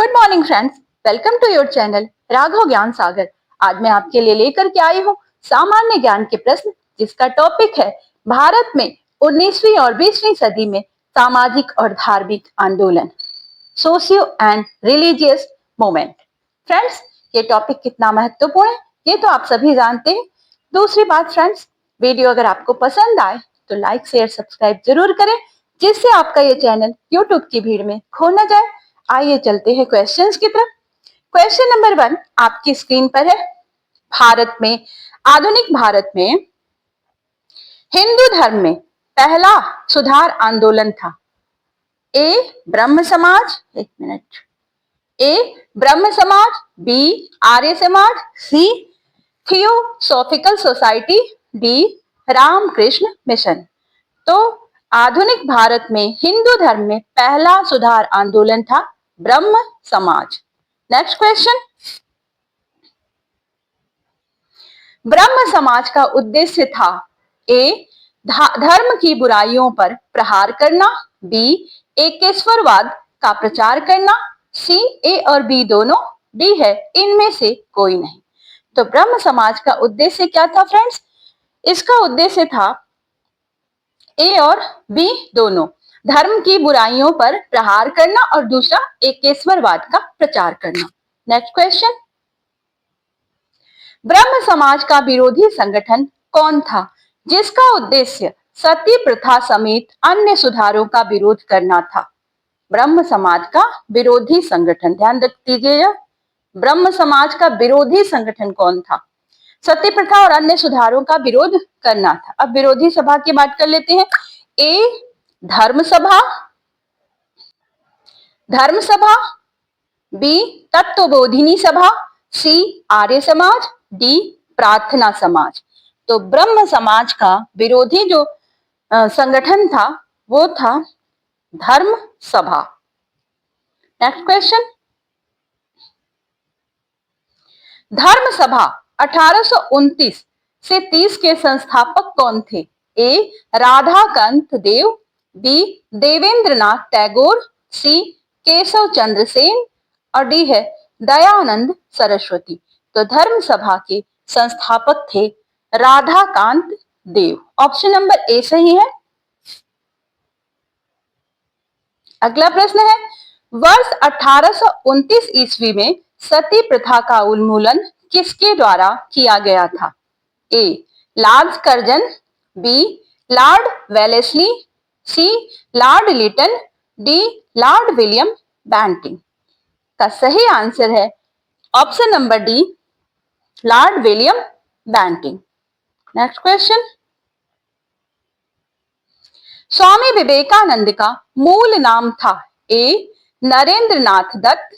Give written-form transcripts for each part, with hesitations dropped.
Good morning friends, welcome to your channel Raghav Gyan Sagar. आज मैं आपके लिए लेकर के आई हूँ सामान्य ज्ञान के प्रश्न, जिसका टॉपिक है भारत में 19वीं और 20वीं सदी में सामाजिक और धार्मिक आंदोलन, socio and religious movement. Friends, ये टॉपिक कितना महत्वपूर्ण है ये तो आप सभी जानते हैं। दूसरी बात फ्रेंड्स, वीडियो अगर आपको पसंद आए तो लाइक शेयर सब्सक्राइब जरूर करें, जिससे आपका ये चैनल यूट्यूब की भीड़ में खो न जाए। आइए चलते हैं क्वेश्चंस की तरफ। क्वेश्चन नंबर 1 आपकी स्क्रीन पर है। आधुनिक भारत में हिंदू धर्म में पहला सुधार आंदोलन था। ए ब्रह्म समाज, एक मिनट, ए ब्रह्म समाज, B Arya Samaj, C Theosophical Society, D Ramakrishna Mission. तो आधुनिक भारत में हिंदू धर्म में पहला सुधार आंदोलन था ब्रह्म समाज। नेक्स्ट क्वेश्चन, ब्रह्म समाज का उद्देश्य था ए धर्म की बुराइयों पर प्रहार करना, बी एकेश्वरवाद का प्रचार करना, सी ए और बी दोनों, डी है इनमें से कोई नहीं। तो ब्रह्म समाज का उद्देश्य क्या था फ्रेंड्स? इसका उद्देश्य था ए और बी दोनों, धर्म की बुराइयों पर प्रहार करना और दूसरा एकेश्वरवाद का प्रचार करना। नेक्स्ट क्वेश्चन, ब्रह्म समाज का विरोधी संगठन कौन था जिसका उद्देश्य सती प्रथा समेत अन्य सुधारों का विरोध करना था? ब्रह्म समाज का विरोधी संगठन, ध्यान रख दीजिए, ब्रह्म समाज का विरोधी संगठन कौन था? सती प्रथा और अन्य सुधारों का विरोध करना था। अब विरोधी सभा की बात कर लेते हैं। ए धर्म सभा, बी तत्वबोधिनी सभा, सी आर्य समाज, डी प्रार्थना समाज। तो ब्रह्म समाज का विरोधी जो संगठन था वो था धर्म सभा। नेक्स्ट क्वेश्चन, धर्म सभा 1829 से 30 के संस्थापक कौन थे? ए राधाकांत देव, बी देवेंद्रनाथ टैगोर, सी केशव चंद्र सेन और डी है दयानंद सरस्वती। तो धर्म सभा के संस्थापक थे राधाकांत देव। ऑप्शन नंबर ए सही है। अगला प्रश्न है, वर्ष 1829 ईस्वी में सती प्रथा का उन्मूलन किसके द्वारा किया गया था? A Lord Curzon, B Lord Wellesley, C Lord Lytton, D Lord William Bentinck. का सही आंसर है option number D, Lord William Bentinck. Next question, Swami Vivekananda का मूल नाम था? A Narendranath Dutt,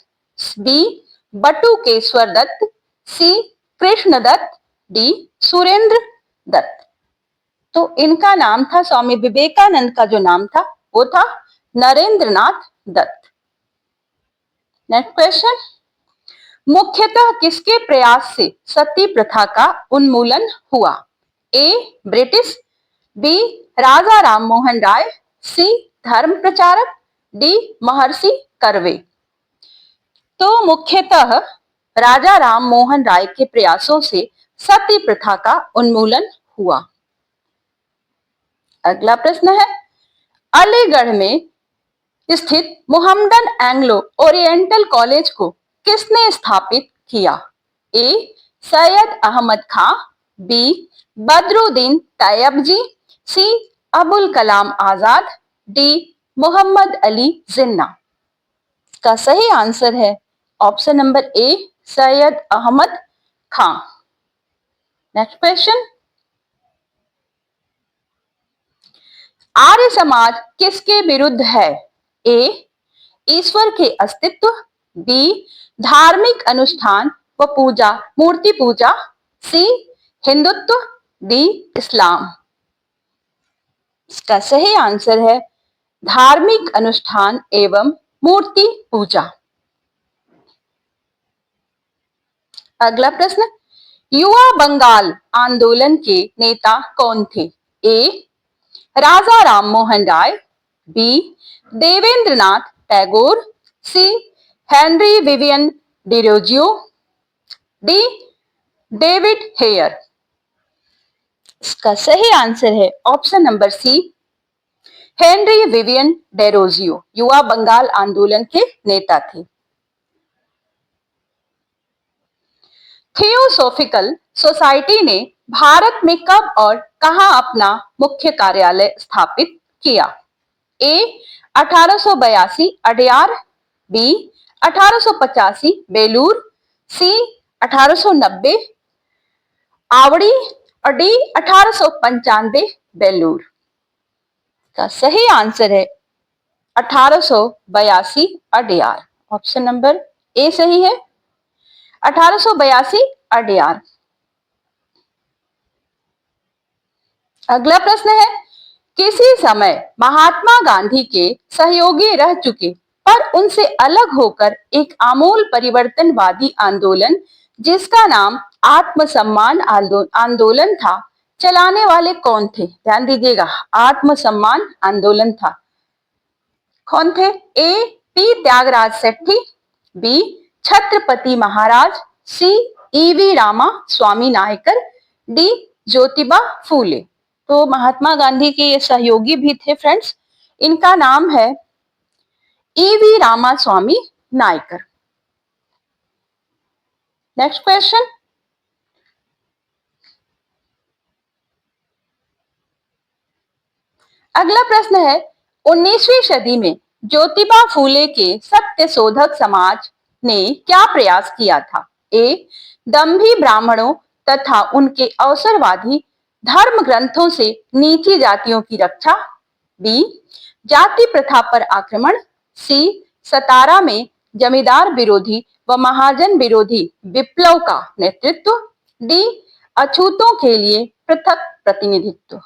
B Batukeshwar Dutt, C Krishna Dutt, D Surendra Dutt. तो इनका नाम था, स्वामी विवेकानंद का जो नाम था वो था नरेंद्रनाथ दत्त। नेक्स्ट क्वेश्चन, मुख्यतः किसके प्रयास से सती प्रथा का उन्मूलन हुआ? ए ब्रिटिश, बी राजा राम मोहन राय, सी धर्म प्रचारक, डी महर्षि कर्वे। तो मुख्यतः राजा राम मोहन राय के प्रयासों से सती प्रथा का उन्मूलन हुआ। अगला प्रश्न है, अलीगढ़ में स्थित मोहम्मदन एंग्लो ओरिएंटल कॉलेज को किसने स्थापित किया? A Syed Ahmed Khan, B Badruddin Tyabji, C Abul Kalam Azad, D Mohammad Ali Jinnah. का सही आंसर है option number A, Syed Ahmed Khan. Next question, Arya Samaj किसके विरुद्ध है? ए ईश्वर के अस्तित्व, बी धार्मिक अनुष्ठान व पूजा, मूर्ति पूजा, सी हिंदुत्व, डी इस्लाम। इसका सही आंसर है धार्मिक अनुष्ठान एवं मूर्ति पूजा। अगला प्रश्न, युवा बंगाल आंदोलन के नेता कौन थे? A Raja Ram Mohan Roy, B Debendranath Tagore, C Henry Vivian Derozio, D David Hare. इसका सही आंसर है option number C, Henry Vivian Derozio युवा बंगाल आंदोलन के नेता थे। थियोसॉफिकल सोसाइटी ने भारत में कब और कहां अपना मुख्य कार्यालय स्थापित किया? ए 1882 अडयार, बी 1885 बेलूर, सी 1890 आवड़ी और डी 1895 बेलूर। का सही आंसर है 1882 अडयार। ऑप्शन नंबर ए सही है, 1882 अडयार। अगला प्रश्न है, किसी समय महात्मा गांधी के सहयोगी रह चुके पर उनसे अलग होकर एक आमूल परिवर्तनवादी आंदोलन जिसका नाम आत्मसम्मान आंदोलन था, चलाने वाले कौन थे? ध्यान दीजिएगा, आत्मसम्मान आंदोलन था, कौन थे? A P Tyagaraj Sethi, B Chhatrapati Maharaj, C EV Rama Swami Naicker, D Jyotiba Phule. तो महात्मा गांधी के ये सहयोगी भी थे फ्रेंड्स, इनका नाम है EV Rama Swami Naikar. Next question, अगला प्रश्न है, 19वीं सदी में ज्योतिबा फूले के सत्य शोधक समाज ने क्या प्रयास किया था? ए दंभी ब्राह्मणों तथा उनके अवसरवादी धर्म ग्रंथों से नीची जातियों की रक्षा, बी जाति प्रथा पर आक्रमण, सी सतारा में जमींदार विरोधी व महाजन विरोधी विप्लव का नेतृत्व, डी अछूतों के लिए पृथक प्रतिनिधित्व।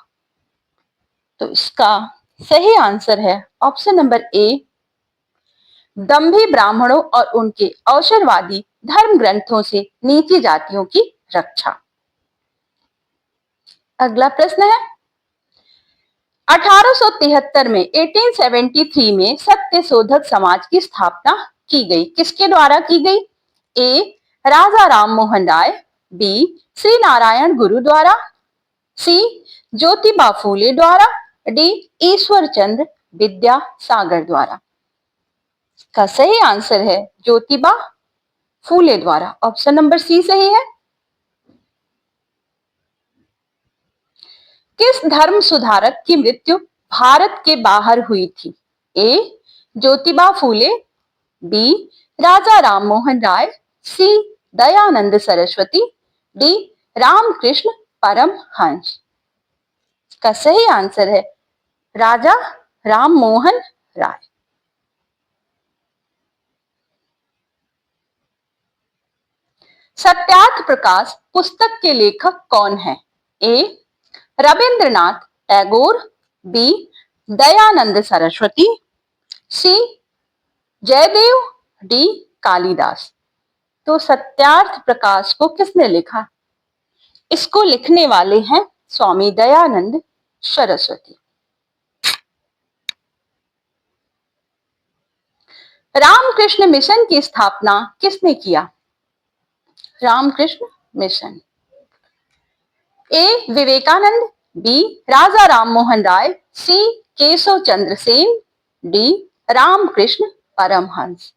तो इसका सही आंसर है ऑप्शन नंबर ए, दंभी ब्राह्मणों और उनके अवसरवादी धर्म ग्रंथों से नीची जातियों की रक्षा। अगला प्रश्न है, 1873 में 1873 में सत्य शोधक समाज की स्थापना की गई, किसके द्वारा की गई? ए राजा राम मोहन राय, बी श्री नारायण गुरु द्वारा, सी ज्योतिबा फूले द्वारा, डी ईश्वर चंद्र विद्यासागर द्वारा। का सही आंसर है ज्योतिबा फूले द्वारा। ऑप्शन नंबर सी सही है। किस धर्म सुधारक की मृत्यु भारत के बाहर हुई थी? ए ज्योतिबा फूले, बी राजा राम मोहन राय, सी दयानंद सरस्वती, डी रामकृष्ण परमहंस। का सही आंसर है राजा राम मोहन राय। सत्यार्थ प्रकाश पुस्तक के लेखक कौन है? ए रविंद्रनाथ टैगोर, बी दयानंद सरस्वती, सी जयदेव, डी कालिदास। तो सत्यार्थ प्रकाश को किसने लिखा? इसको लिखने वाले हैं स्वामी दयानंद सरस्वती। रामकृष्ण मिशन की स्थापना किसने किया? रामकृष्ण मिशन, ए विवेकानंद, बी राजा राम मोहन राय, सी केशव चंद्र सेन, डी रामकृष्ण परमहंस।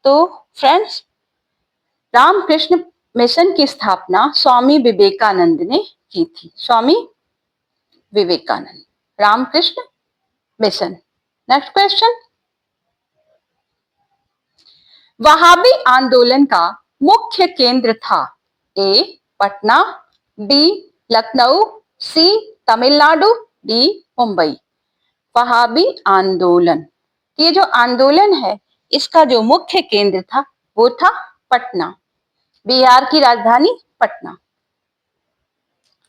तो फ्रेंड्स, रामकृष्ण मिशन की स्थापना स्वामी विवेकानंद ने की थी। Swami Vivekananda, Ramakrishna Mission. Next question, Wahabi आंदोलन का मुख्य केंद्र था? A Patna, B Lucknow, C Tamil Nadu, D Mumbai. Wahabi आंदोलन, ये जो आंदोलन है इसका जो मुख्य केंद्र था वो था पटना, बिहार की राजधानी पटना।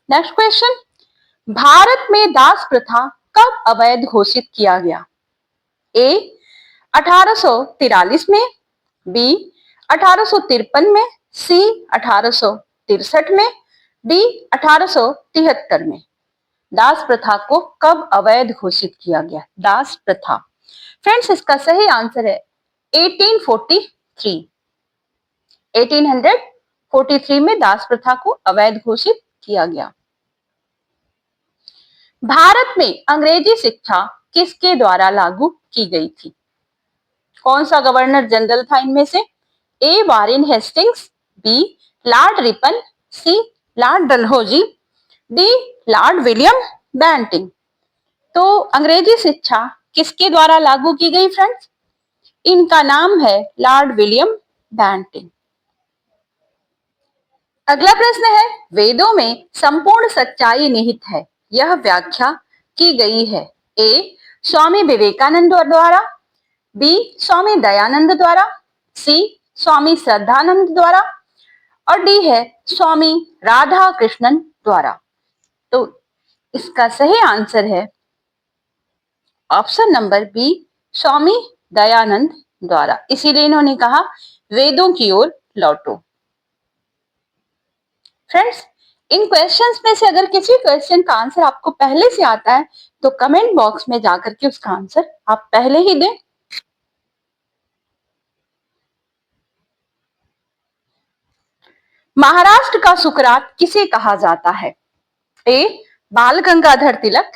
नेक्स्ट क्वेश्चन, भारत में दास प्रथा कब अवैध घोषित किया गया? ए 1843 में, बी 1853 में, सी 1863 में, डी 1873 में। दास प्रथा को कब अवैध घोषित किया गया? दास प्रथा। फ्रेंड्स, इसका सही आंसर है 1843 1843 में दास प्रथा को अवैध घोषित किया गया। भारत में अंग्रेजी शिक्षा किसके द्वारा लागू की गई थी? कौन सा गवर्नर जनरल था इनमें से? A Warren Hastings, B Lord Ripon, C Lord Dalhousie, D Lord William Bentinck. तो अंग्रेजी शिक्षा किसके द्वारा लागू की गई फ्रेंड्स? इनका नाम है लॉर्ड विलियम बेंटिंग। अगला प्रश्न है, वेदों में संपूर्ण सच्चाई निहित है, यह व्याख्या की गई है? ए स्वामी विवेकानंद द्वारा, बी स्वामी दयानंद द्वारा, सी स्वामी श्रद्धानंद द्वारा और डी है स्वामी राधा कृष्णन द्वारा। तो इसका सही आंसर है option number B, Swami Dayanand द्वारा। इसीलिए इन्होंने कहा वेदों की ओर लौटो। फ्रेंड्स, इन क्वेश्चंस में से अगर किसी क्वेश्चन का आंसर आपको पहले से आता है तो कमेंट बॉक्स में जाकर के उसका आंसर आप पहले ही दें। महाराष्ट्र का सुकरात किसे कहा जाता है? ए बाल गंगाधर तिलक,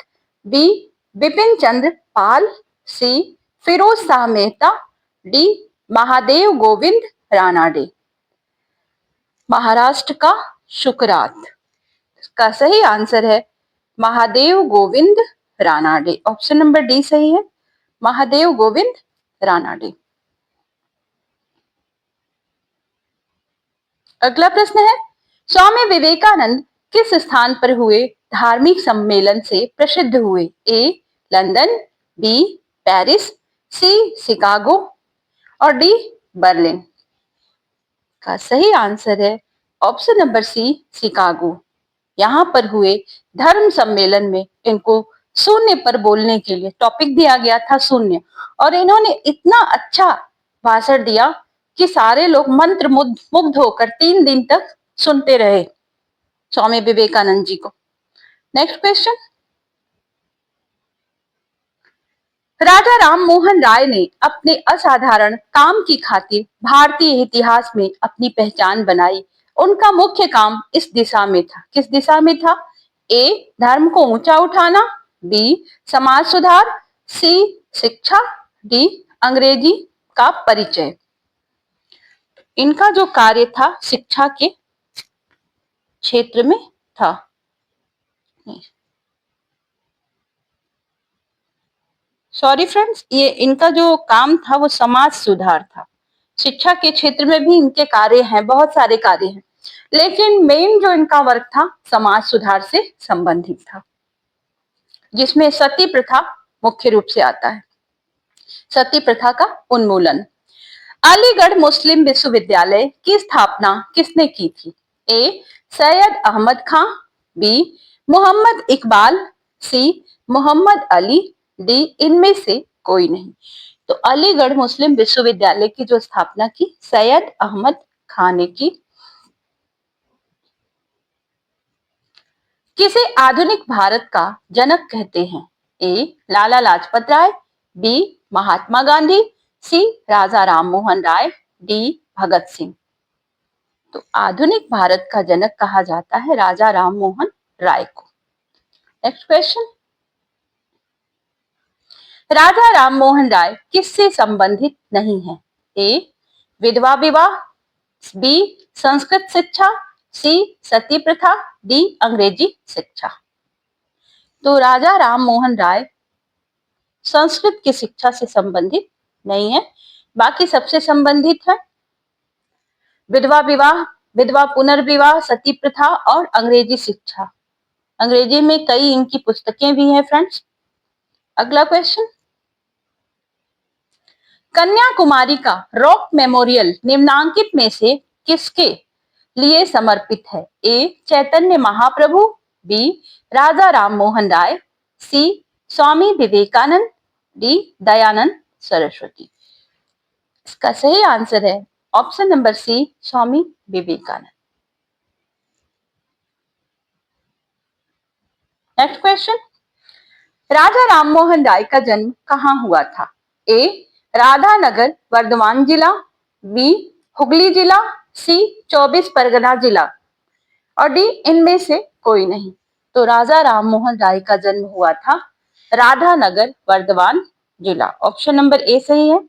बी बिपिन चंद्र पाल, सी फिरोज शाह मेहता, डी महादेव गोविंद रानाडे। महाराष्ट्र का शुकरात, इसका सही आंसर है Mahadev Govind Ranade. Option number D सही है, महादेव गोविंद रानाडे। अगला प्रश्न है, स्वामी विवेकानंद किस स्थान पर हुए धार्मिक सम्मेलन से प्रसिद्ध हुए? ए लंदन, बी पेरिस, सी शिकागो और डी बर्लिन। का सही आंसर है ऑप्शन नंबर सी शिकागो। यहाँ पर हुए धर्म सम्मेलन में इनको शून्य पर बोलने के लिए टॉपिक दिया गया था शून्य, और इन्होंने इतना अच्छा भाषण दिया कि सारे लोग मंत्र मुग्ध होकर 3 दिन तक सुनते रहे स्वामी विवेकानंद जी को। नेक्स्ट क्वेश्चन, राजा राम मोहन राय ने अपने असाधारण काम की खातिर भारतीय इतिहास में अपनी पहचान बनाई। उनका मुख्य काम इस दिशा में था, किस दिशा में था? ए धर्म को ऊंचा उठाना, बी समाज सुधार, सी शिक्षा, डी अंग्रेजी का परिचय। इनका जो कार्य था शिक्षा के क्षेत्र में था। सॉरी फ्रेंड्स, ये इनका जो काम था वो समाज सुधार था। शिक्षा के क्षेत्र में भी इनके कार्य हैं, बहुत सारे कार्य हैं, लेकिन मेन जो इनका वर्क था समाज सुधार से संबंधित था, जिसमें सती प्रथा मुख्य रूप से आता है। सती प्रथा का उन्मूलन। अलीगढ़ मुस्लिम विश्वविद्यालय की स्थापना किसने की थी? ए सैयद अहमद खां, बी मोहम्मद इकबाल, सी मोहम्मद अली, डी इनमें से कोई नहीं। तो अलीगढ़ मुस्लिम विश्वविद्यालय की जो स्थापना की सैयद अहमद खान ने की। किसे आधुनिक भारत का जनक कहते हैं? ए लाला लाजपत राय, बी महात्मा गांधी, सी राजा राम मोहन राय, डी भगत सिंह। तो आधुनिक भारत का जनक कहा जाता है राजा राम मोहन राय को। नेक्स्ट क्वेश्चन, राजा राम मोहन राय किससे संबंधित नहीं है? ए विधवा विवाह, बी संस्कृत शिक्षा, सी सती प्रथा, डी अंग्रेजी शिक्षा। तो राजा राम मोहन राय संस्कृत की शिक्षा से संबंधित नहीं है, बाकी सबसे संबंधित है। विधवा विवाह, विधवा पुनर्विवाह, सती प्रथा और अंग्रेजी शिक्षा। अंग्रेजी में कई इनकी पुस्तकें भी हैं फ्रेंड्स। अगला क्वेश्चन, कन्याकुमारी का रॉक मेमोरियल निम्नांकित में से किसके लिए समर्पित है? ए चैतन्य महाप्रभु, बी राजा राम मोहन राय, सी स्वामी विवेकानंद, डी दयानंद सरस्वती। इसका सही आंसर है ऑप्शन नंबर सी स्वामी विवेकानंद। नेक्स्ट क्वेश्चन, राजा राम मोहन राय का जन्म कहाँ हुआ था? ए राधानगर वर्धमान जिला, बी हुगली जिला, सी 24 परगना जिला और डी इनमें से कोई नहीं। तो राजा राममोहन राय का जन्म हुआ था राधानगर वर्धमान जिला। ऑप्शन नंबर ए सही है।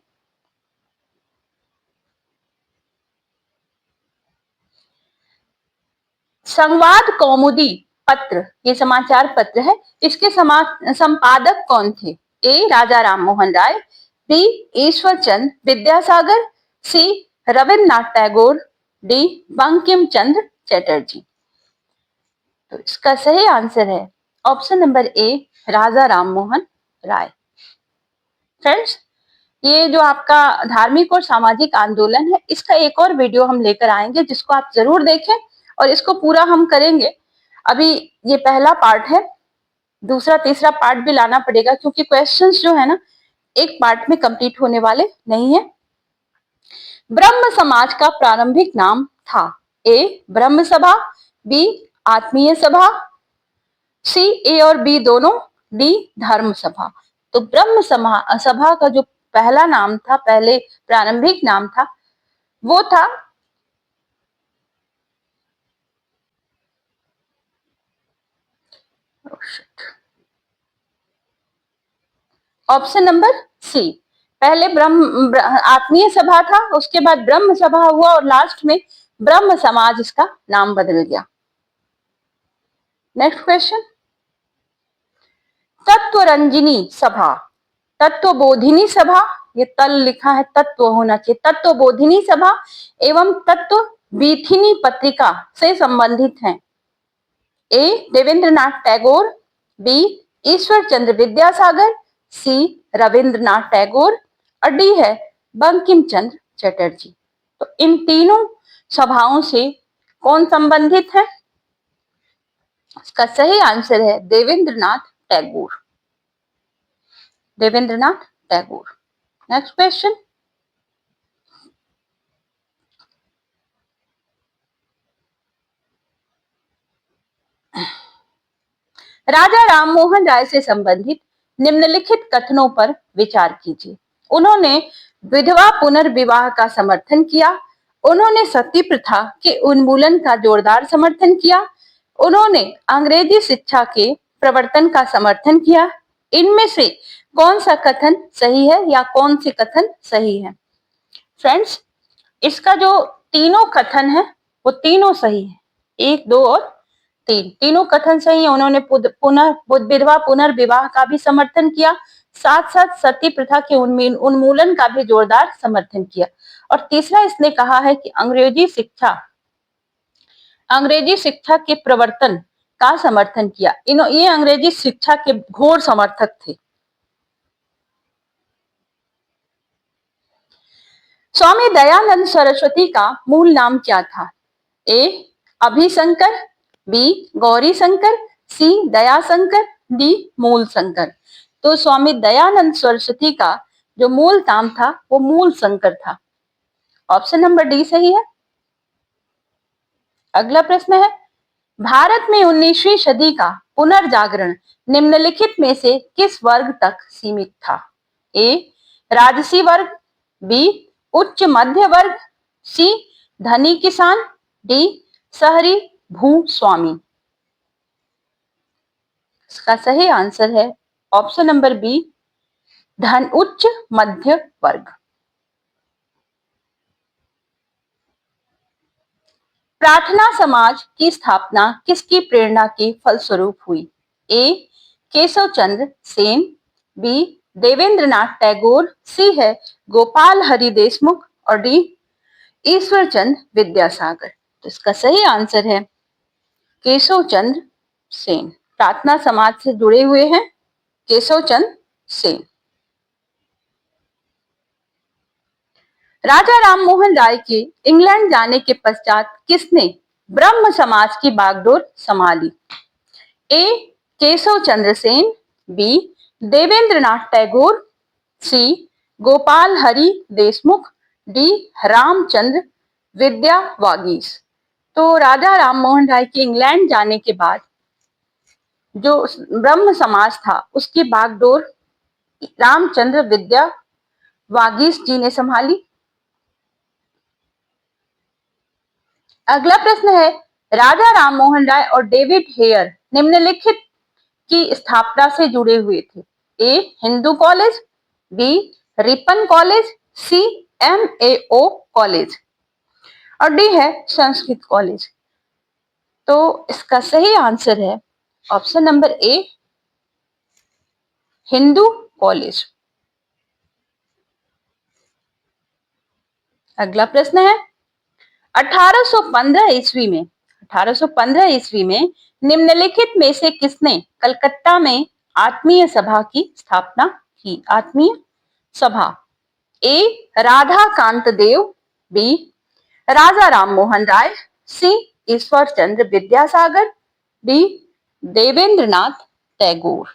संवाद कौमुदी पत्र, ये समाचार पत्र है, इसके संपादक कौन थे? A Raja Rammohan Roy, B Ishwar Chandra Vidyasagar, C Rabindranath Tagore, D Bankim Chandra Chatterjee. तो इसका सही आंसर है option number A Raja Rammohan Roy. Friends, ये जो आपका धार्मिक और सामाजिक आंदोलन है, इसका एक और वीडियो हम लेकर आएंगे जिसको आप जरूर देखें और इसको पूरा हम करेंगे। अभी ये पहला पार्ट है, दूसरा तीसरा पार्ट भी लाना पड़ेगा क्योंकि क्वेश्चंस जो है ना एक पार्ट में कंप्लीट होने वाले नहीं है। ब्रह्म समाज का प्रारंभिक नाम था? ए ब्रह्म सभा, बी आत्मीय सभा, सी ए और बी दोनों, डी धर्म सभा। तो ब्रह्म सभा का जो पहला नाम था, पहले प्रारंभिक नाम था, वो था ऑप्शन नंबर सी। पहले आत्मीय सभा था, उसके बाद ब्रह्म सभा हुआ और लास्ट में ब्रह्म समाज इसका नाम बदल गया। नेक्स्ट क्वेश्चन, तत्वरंजिनी सभा, तत्वबोधिनी सभा, ये तल लिखा है, तत्व होना चाहिए, तत्वबोधिनी सभा एवं तत्व बीथिनी पत्रिका से संबंधित हैं? ए देवेंद्रनाथ टैगोर, बी ईश्वर चंद्र विद्यासागर, सी रविंद्रनाथ टैगोर और डी है बंकिम चंद्र चटर्जी। तो इन तीनों सभाओं से कौन संबंधित है? इसका सही आंसर है देवेंद्रनाथ टैगोर, देवेंद्रनाथ टैगोर। नेक्स्ट क्वेश्चन, राजा राममोहन राय से संबंधित निम्नलिखित कथनों पर विचार कीजिए। उन्होंने विधवा पुनर्विवाह का समर्थन किया, उन्होंने सती प्रथा के उन्मूलन का जोरदार समर्थन किया, उन्होंने अंग्रेजी शिक्षा के प्रवर्तन का समर्थन किया। इनमें से कौन सा कथन सही है या कौन से कथन सही है? फ्रेंड्स, इसका जो तीनों कथन है वो तीनों सही है, एक दो और तीन, तीनों कथन सही है। उन्होंने विधवा पुनर्विवाह का भी समर्थन किया, साथ साथ सती प्रथा के उन्मूलन का भी जोरदार समर्थन किया और तीसरा इसने कहा है कि अंग्रेजी शिक्षा के प्रवर्तन का समर्थन किया। ये अंग्रेजी शिक्षा के घोर समर्थक थे। स्वामी दयानंद सरस्वती का मूल नाम क्या था? ए अभिशंकर, बी गौरी शंकर, सी दयाशंकर, डी मूल शंकर। तो स्वामी दयानंद सरस्वती का जो मूल नाम था वो मूल शंकर था। ऑप्शन नंबर डी सही है। अगला प्रश्न है, भारत में 19वीं सदी का पुनर्जागरण निम्नलिखित में से किस वर्ग तक सीमित था? ए राजसी वर्ग, बी उच्च मध्य वर्ग, सी धनी किसान, डी शहरी भूस्वामी। इसका सही आंसर है ऑप्शन नंबर बी उच्च मध्य वर्ग। प्रार्थना समाज की स्थापना किसकी प्रेरणा के फलस्वरूप हुई? ए केशव चंद्र सेन, बी देवेंद्रनाथ टैगोर, सी है गोपाल हरि देशमुख और डी ईश्वर चंद्र विद्यासागर। तो इसका सही आंसर है केशव चंद्र सेन। प्रार्थना समाज से जुड़े हुए हैं केशव चंद्र सेन। राजा राममोहन राय के इंग्लैंड जाने के पश्चात किसने ब्रह्म समाज की बागडोर संभाली? ए केशव चंद्र सेन, बी देवेंद्रनाथ टैगोर, सी गोपाल हरि देशमुख, डी रामचंद्र विद्यावागीश। तो राजा राममोहन राय के इंग्लैंड जाने के बाद जो ब्रह्म समाज था उसकी बागडोर रामचंद्र वागीश जी ने संभाली। अगला प्रश्न है, राजा राम मोहन राय और डेविड हेयर निम्नलिखित की स्थापना से जुड़े हुए थे। A Hindu college, B Ripon college, C MAO college और डी है संस्कृत कॉलेज। तो इसका सही आंसर है option number A Hindu college. अगला प्रश्न है, 1815 ईस्वी में निम्नलिखित में से किसने कलकत्ता में आत्मीय सभा की स्थापना की? आत्मीय सभा। ए राधा कांत देव, बी राजा राम मोहन राय, सी ईश्वर चंद्र विद्यासागर, डी देवेंद्रनाथ टैगोर।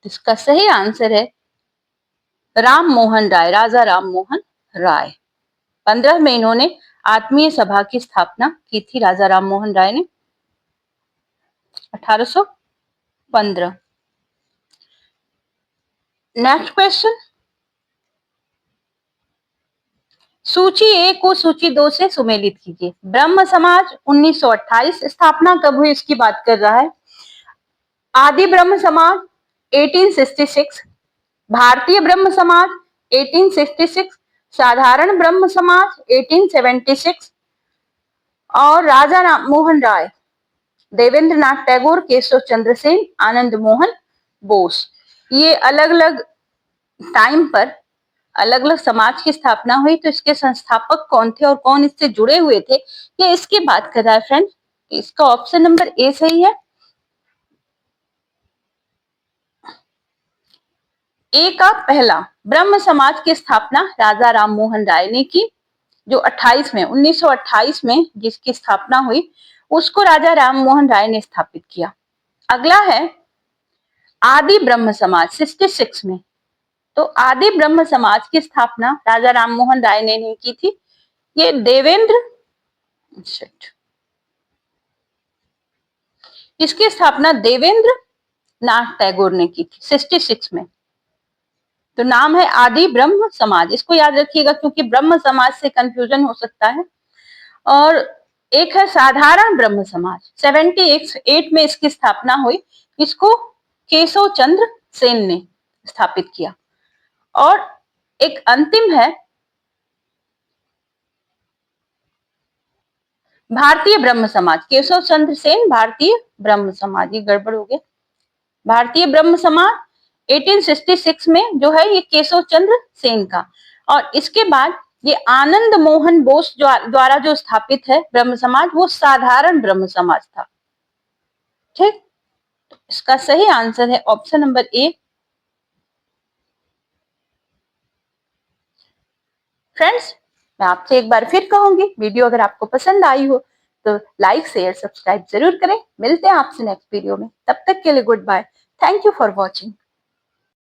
इसका सही आंसर है राम मोहन राय, राजा राम मोहन राय। 15 में इन्होंने आत्मीय सभा की स्थापना की थी, राजा राम मोहन राय ने 1815। नेक्स्ट क्वेश्चन, सूची ए को सूची 2 से सुमेलित कीजिए। ब्रह्म समाज 1928 स्थापना कब हुई इसकी बात कर रहा है। आदि ब्रह्म समाज 1866, भारतीय ब्रह्म समाज 1866, साधारण ब्रह्म समाज 1876 और राजा राम मोहन राय, देवेंद्रनाथ टैगोर, केशव चंद्र सेन, आनंद मोहन बोस। ये अलग अलग टाइम पर अलग अलग समाज की स्थापना हुई, तो इसके संस्थापक कौन थे और कौन इससे जुड़े हुए थे, ये इसकी बात कर रहा है फ्रेंड। इसका ऑप्शन नंबर ए सही है। ए का पहला ब्रह्म समाज की स्थापना राजा राम मोहन राय ने की, जो 1928 में जिसकी स्थापना हुई उसको राजा राम मोहन राय ने स्थापित किया। अगला है आदि ब्रह्म समाज 66 में, तो आदि ब्रह्म समाज की स्थापना राजा राम मोहन राय ने नहीं की थी, ये इसकी स्थापना देवेंद्र नाथ टैगोर ने की थी 66 में। तो नाम है आदि ब्रह्म समाज, इसको याद रखिएगा क्योंकि ब्रह्म समाज से कंफ्यूजन हो सकता है। और एक है साधारण ब्रह्म समाज 78 में इसकी स्थापना हुई, इसको केशव चंद्र सेन ने स्थापित किया। और एक अंतिम है भारतीय ब्रह्म समाज, केशव चंद्र सेन भारतीय ब्रह्म समाज, ये गड़बड़ हो गया। भारतीय ब्रह्म समाज 1866 में जो है ये केशव चंद्र सेन का, और इसके बाद ये आनंद मोहन बोस द्वारा जो स्थापित है ब्रह्म समाज, वो साधारण ब्रह्म समाज था। ठीक, इसका सही आंसर है ऑप्शन नंबर ए। फ्रेंड्स, मैं आपसे एक बार फिर कहूंगी, वीडियो अगर आपको पसंद आई हो तो लाइक शेयर सब्सक्राइब जरूर करें। मिलते हैं आपसे नेक्स्ट वीडियो में, तब तक के लिए goodbye. Thank you for watching.